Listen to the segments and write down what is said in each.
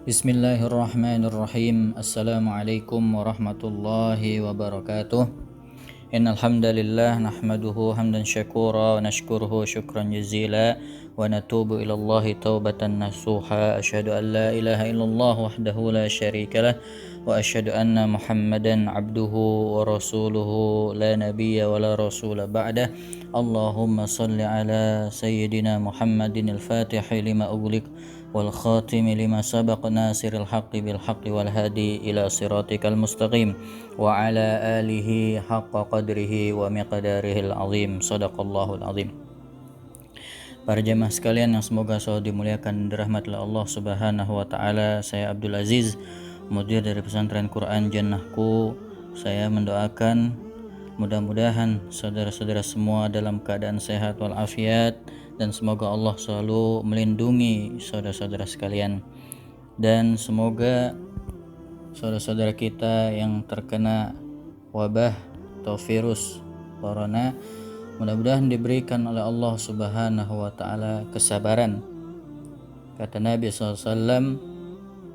Bismillahirrahmanirrahim. Assalamualaikum warahmatullahi wabarakatuh. Innal hamdalillah nahmaduhu hamdan syakura wa nashkuruhu syukran jazila wa natubu ila Allahi taubatan nasuha. Asyhadu an la ilaha illallah wahdahu la syarikalah wa asyhadu anna Muhammadan abduhu wa rasuluhu la nabiyya wa la rasula ba'dah. Allahumma salli ala sayyidina Muhammadin al-Fatihi lima ughliq wal khatimi lima sabaq nasiril haqqi bil haqqi wal hadi ila siratikal mustaqim wa ala alihi haqqa qadrihi wa miqdarihil azim. Sadaqallahul azim. Para jemaah sekalian yang semoga selalu dimuliakan dan dirahmati Allah Subhanahu wa taala, saya Abdul Aziz, mudir dari pesantren Quran Jannahku. Saya mendoakan mudah-mudahan saudara-saudara semua dalam keadaan sehat walafiat, dan semoga Allah selalu melindungi saudara-saudara sekalian, dan semoga saudara-saudara kita yang terkena wabah atau virus corona mudah-mudahan diberikan oleh Allah Subhanahu wa taala kesabaran. Kata Nabi SAW,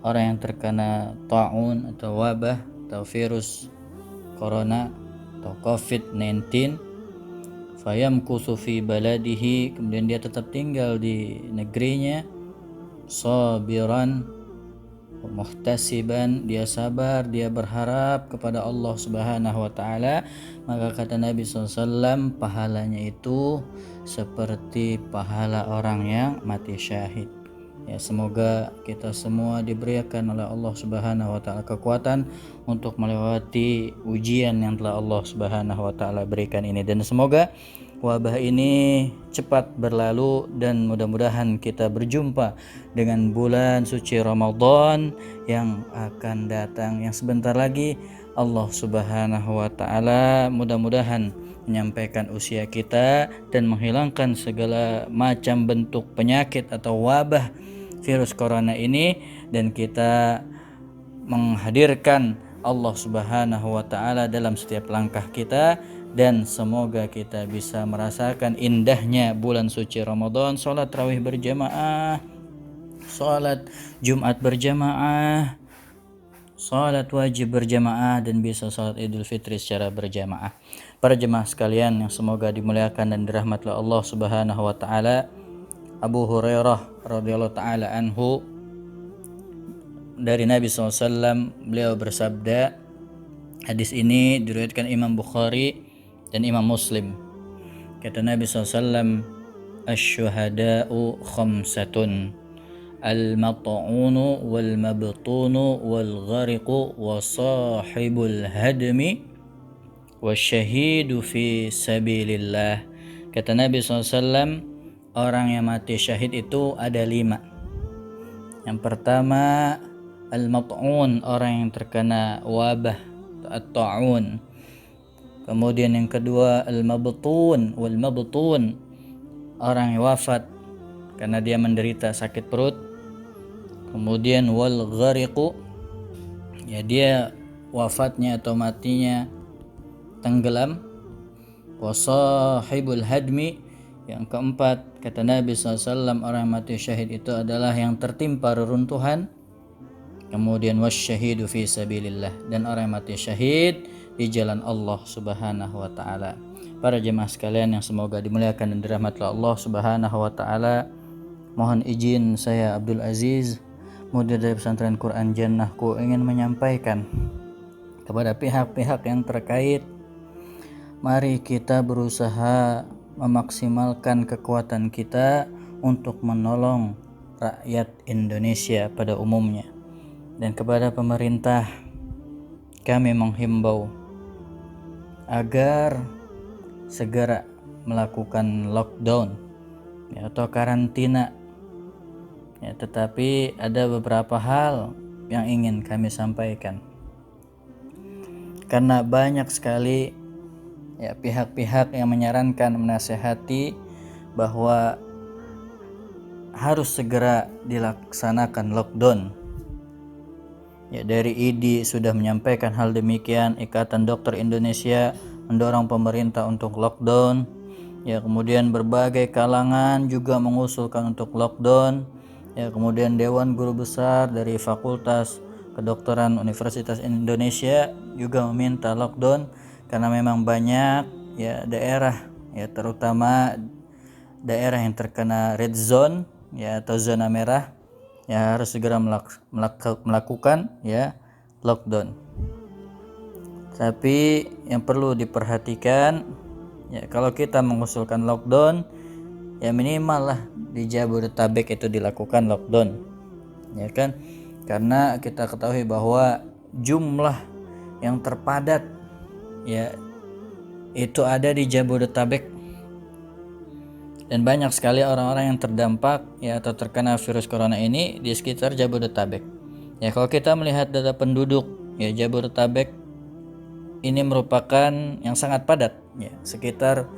orang yang terkena ta'un atau wabah atau virus corona atau COVID-19, fayamkuthu fi baladihi, kemudian dia tetap tinggal di negerinya, sabiran muhtasiban, dia sabar, dia berharap kepada Allah Subhanahu wa taala, maka kata Nabi SAW, pahalanya itu seperti pahala orang yang mati syahid. Ya, semoga kita semua diberikan oleh Allah Subhanahu wa taala kekuatan untuk melewati ujian yang telah Allah Subhanahu wa taala berikan ini, dan semoga wabah ini cepat berlalu dan mudah-mudahan kita berjumpa dengan bulan suci Ramadan yang akan datang, yang sebentar lagi Allah Subhanahu wa taala mudah-mudahan menyampaikan usia kita dan menghilangkan segala macam bentuk penyakit atau wabah virus corona ini, dan kita menghadirkan Allah Subhanahu wa taala dalam setiap langkah kita, dan semoga kita bisa merasakan indahnya bulan suci Ramadan, salat tarawih berjamaah, salat Jumat berjamaah, salat wajib berjamaah, dan bisa salat Idul Fitri secara berjamaah. Para jemaah sekalian yang semoga dimuliakan dan dirahmati Allah Subhanahu wa taala, Abu Hurairah radhiyallahu taala anhu, dari Nabi SAW, beliau bersabda, hadis ini diriwayatkan Imam Bukhari dan Imam Muslim. Kata Nabi SAW, asy-syuhada'u khamsatun, al-mat'unu wal mabtunu wal ghariqu wa sahibul hadmi wasyahidu fi sabilillah. Kata Nabi SAW, orang yang mati syahid itu ada 5. Yang pertama, al-mat'un, orang yang terkena wabah at-ta'un. Kemudian yang kedua, al-mabtun wal mabtun, orang yang wafat karena dia menderita sakit perut. Kemudian wal ghariqu, ya dia wafatnya atau matinya tenggelam. Wa sahibul hadmi, yang keempat, kata Nabi SAW, orang mati syahid itu adalah yang tertimpa reruntuhan. Kemudian wasyahidu fi sabilillah, dan orang mati syahid di jalan Allah Subhanahu wa taala. Para jemaah sekalian yang semoga dimuliakan dan dirahmati Allah Subhanahu wa taala, mohon izin saya Abdul Aziz, mudir dari pesantren Quran Jannahku, ingin menyampaikan kepada pihak-pihak yang terkait, mari kita berusaha memaksimalkan kekuatan kita untuk menolong rakyat Indonesia pada umumnya. Dan kepada pemerintah, kami menghimbau agar segera melakukan lockdown, ya, atau karantina. Ya, tetapi ada beberapa hal yang ingin kami sampaikan, karena banyak sekali ya pihak-pihak yang menyarankan, menasihati bahwa harus segera dilaksanakan lockdown. Ya, dari IDI sudah menyampaikan hal demikian, Ikatan Dokter Indonesia mendorong pemerintah untuk lockdown. Ya, kemudian berbagai kalangan juga mengusulkan untuk lockdown. Ya, kemudian Dewan Guru Besar dari Fakultas Kedokteran Universitas Indonesia juga meminta lockdown karena memang banyak ya daerah ya, terutama daerah yang terkena red zone ya atau zona merah ya, harus segera melakukan ya lockdown. Tapi yang perlu diperhatikan ya, kalau kita mengusulkan lockdown ya minimal lah di Jabodetabek itu dilakukan lockdown, ya kan? Karena kita ketahui bahwa jumlah yang terpadat ya itu ada di Jabodetabek, dan banyak sekali orang-orang yang terdampak ya atau terkena virus corona ini di sekitar Jabodetabek. Ya, kalau kita melihat data penduduk ya, Jabodetabek ini merupakan yang sangat padat ya, sekitar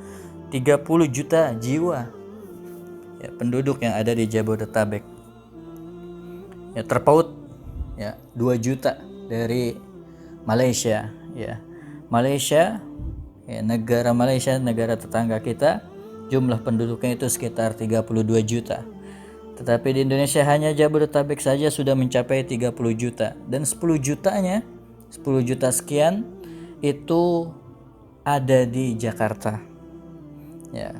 30 juta jiwa ya, penduduk yang ada di Jabodetabek. Ya, terpaut ya 2 juta dari Malaysia ya. Malaysia ya, negara Malaysia, negara tetangga kita, jumlah penduduknya itu sekitar 32 juta. Tetapi di Indonesia hanya Jabodetabek saja sudah mencapai 30 juta, dan 10 juta sekian itu ada di Jakarta. Ya.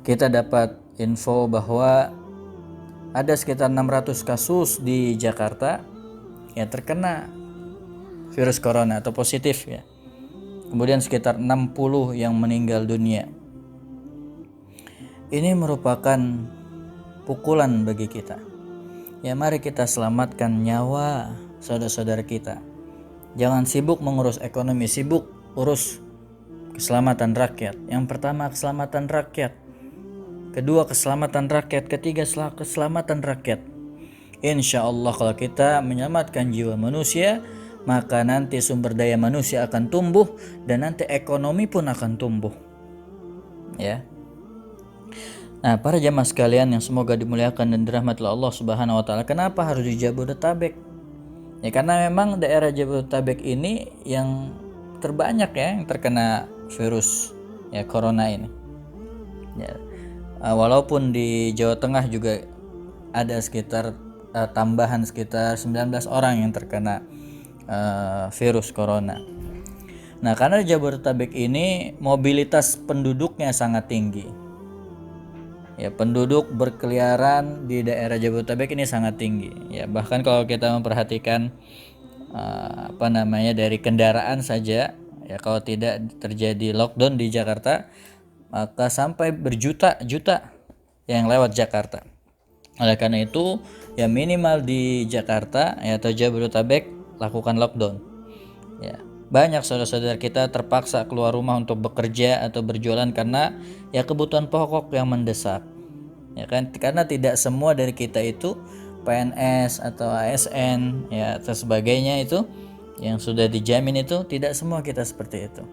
Kita dapat info bahwa ada sekitar 600 kasus di Jakarta yang terkena virus corona atau positif ya. Kemudian sekitar 60 yang meninggal dunia. Ini merupakan pukulan bagi kita. Ya, mari kita selamatkan nyawa saudara-saudara kita. Jangan sibuk mengurus ekonomi, sibuk urus keselamatan rakyat. Yang pertama keselamatan rakyat, kedua keselamatan rakyat, ketiga keselamatan rakyat. Insya Allah kalau kita menyelamatkan jiwa manusia, maka nanti sumber daya manusia akan tumbuh dan nanti ekonomi pun akan tumbuh. Ya. Nah, para jamaah sekalian yang semoga dimuliakan dan dirahmati Allah Subhanahu wa taala, kenapa harus di Jabodetabek? Ya, karena memang daerah Jabodetabek ini yang terbanyak ya yang terkena virus ya corona ini. Ya, walaupun di Jawa Tengah juga ada sekitar tambahan sekitar 19 orang yang terkena virus corona. Nah, karena Jabodetabek ini mobilitas penduduknya sangat tinggi. Ya, penduduk berkeliaran di daerah Jabodetabek ini sangat tinggi. Ya, bahkan kalau kita memperhatikan dari kendaraan saja, ya kalau tidak terjadi lockdown di Jakarta, maka sampai berjuta-juta yang lewat Jakarta. Oleh karena itu, ya minimal di Jakarta ya atau Jabodetabek lakukan lockdown. Ya, banyak saudara-saudara kita terpaksa keluar rumah untuk bekerja atau berjualan karena ya kebutuhan pokok yang mendesak. Ya kan, karena tidak semua dari kita itu PNS atau ASN ya atau sebagainya itu yang sudah dijamin, itu tidak semua kita seperti itu.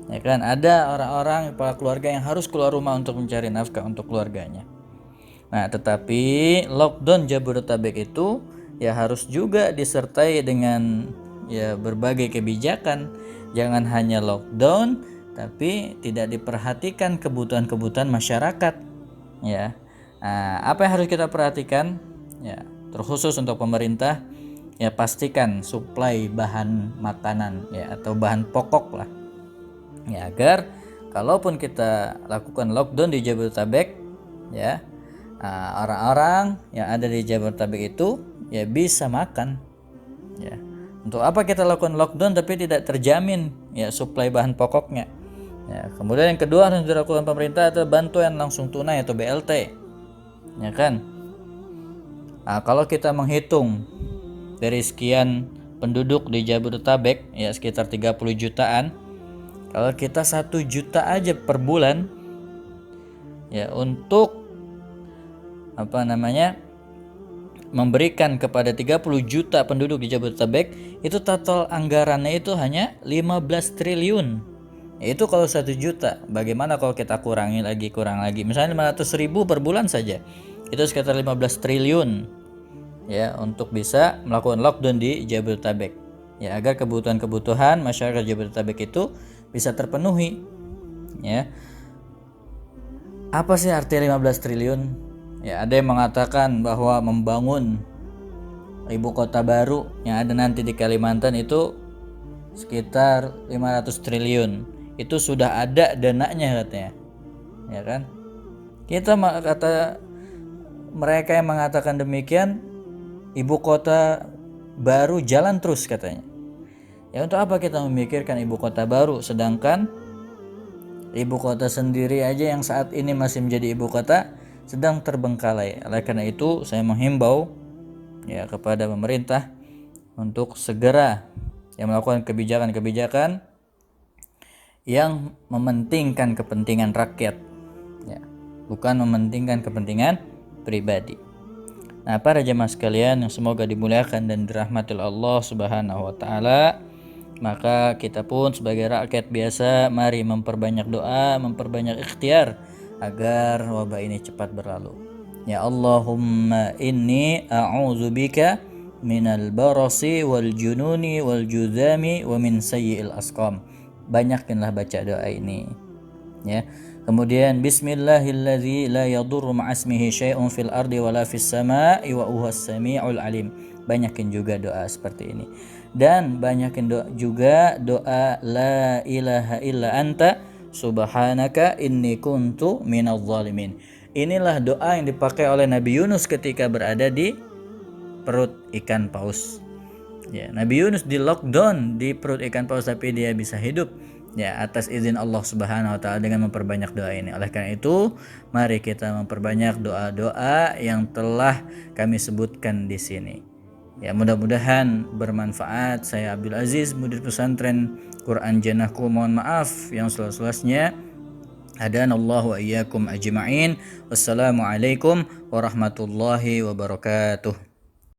Ya kan, ada orang-orang kepala keluarga yang harus keluar rumah untuk mencari nafkah untuk keluarganya. Nah, tetapi lockdown Jabodetabek itu ya harus juga disertai dengan ya berbagai kebijakan. Jangan hanya lockdown tapi tidak diperhatikan kebutuhan-kebutuhan masyarakat ya. Nah, apa yang harus kita perhatikan ya, terkhusus untuk pemerintah ya, pastikan suplai bahan makanan ya atau bahan pokok lah ya, agar kalaupun kita lakukan lockdown di Jabodetabek ya, orang-orang yang ada di Jabodetabek itu ya bisa makan ya. Untuk apa kita lakukan lockdown tapi tidak terjamin ya suplai bahan pokoknya ya. Kemudian yang kedua yang dilakukan pemerintah adalah bantuan langsung tunai atau BLT ya kan. Nah, kalau kita menghitung dari sekian penduduk di Jabodetabek ya sekitar 30 jutaan, kalau kita 1 juta aja per bulan ya untuk memberikan kepada 30 juta penduduk di Jabodetabek, itu total anggarannya itu hanya 15 triliun. Itu kalau 1 juta. Bagaimana kalau kita kurang lagi, misalnya 500.000 per bulan saja, itu sekitar 15 triliun ya untuk bisa melakukan lockdown di Jabodetabek ya, agar kebutuhan masyarakat Jabodetabek itu bisa terpenuhi ya. Apa sih arti 15 triliun Ya, ada yang mengatakan bahwa membangun ibu kota baru yang ada nanti di Kalimantan itu sekitar 500 triliun. Itu sudah ada dananya katanya. Ya kan? Kata mereka yang mengatakan demikian, ibu kota baru jalan terus katanya. Ya, untuk apa kita memikirkan ibu kota baru sedangkan ibu kota sendiri aja yang saat ini masih menjadi ibu kota sedang terbengkalai. Oleh karena itu saya menghimbau ya kepada pemerintah untuk segera melakukan kebijakan-kebijakan yang mementingkan kepentingan rakyat, ya, bukan mementingkan kepentingan pribadi. Nah, para jemaah sekalian yang semoga dimuliakan dan dirahmati Allah Subhanahu wa taala, maka kita pun sebagai rakyat biasa mari memperbanyak doa, memperbanyak ikhtiar agar wabah ini cepat berlalu. Ya Allahumma inni a'udzubika minal barasi wal jununi wal judami wa min sayyi'il asqam. Banyakinlah baca doa ini. Ya. Kemudian bismillahilladzi la yadurru ma'asmihi syai'un fil ardi wala fis sama'i wa huwas samiul alim. Banyakin juga doa seperti ini. Dan banyakin juga doa la ilaha illa anta subhanaka inni kuntu minadh dhalimin. Inilah doa yang dipakai oleh Nabi Yunus ketika berada di perut ikan paus. Ya, Nabi Yunus di lockdown di perut ikan paus tapi dia bisa hidup ya atas izin Allah Subhanahu wa taala dengan memperbanyak doa ini. Oleh karena itu, mari kita memperbanyak doa-doa yang telah kami sebutkan di sini. Ya, mudah-mudahan bermanfaat. Saya Abdul Aziz, mudir pesantren Quran Jannahku. Mohon maaf yang seluas-luasnya. Hadanallahu wa iyyakum ajma'in. Wassalamualaikum warahmatullahi wabarakatuh.